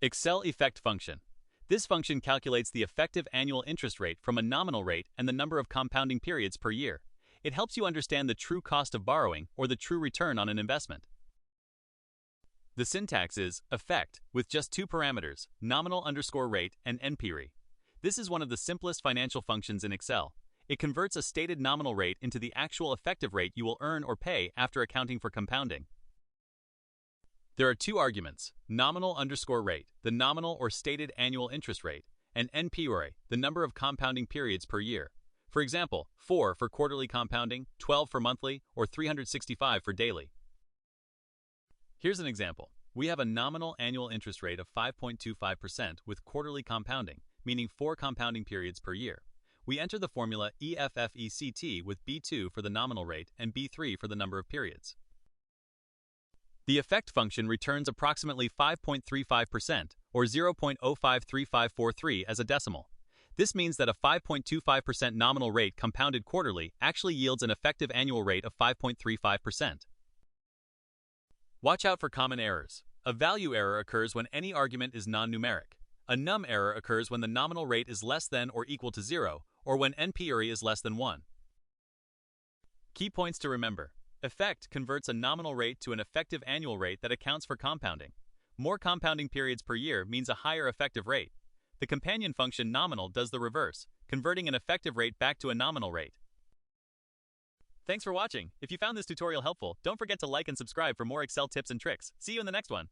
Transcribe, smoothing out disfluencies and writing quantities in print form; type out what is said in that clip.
Excel effect function. This function calculates the effective annual interest rate from a nominal rate and the number of compounding periods per year. It helps you understand the true cost of borrowing or the true return on an investment. The syntax is effect with just two parameters, nominal underscore rate and NPRE. This is one of the simplest financial functions in Excel. It converts a stated nominal rate into the actual effective rate you will earn or pay after accounting for compounding. There are two arguments, nominal underscore rate, the nominal or stated annual interest rate, and NPRE, the number of compounding periods per year. For example, 4 for quarterly compounding, 12 for monthly, or 365 for daily. Here's an example. We have a nominal annual interest rate of 5.25% with quarterly compounding, meaning 4 compounding periods per year. We enter the formula EFFECT with B2 for the nominal rate and B3 for the number of periods. The effect function returns approximately 5.35%, or 0.053543 as a decimal. This means that a 5.25% nominal rate compounded quarterly actually yields an effective annual rate of 5.35%. Watch out for common errors. A value error occurs when any argument is non-numeric. A num error occurs when the nominal rate is less than or equal to 0, or when NPRE is less than 1. Key points to remember. Effect converts a nominal rate to an effective annual rate that accounts for compounding. More compounding periods per year means a higher effective rate. The companion function nominal does the reverse, converting an effective rate back to a nominal rate. Thanks for watching. If you found this tutorial helpful, don't forget to like and subscribe for more Excel tips and tricks. See you in the next one.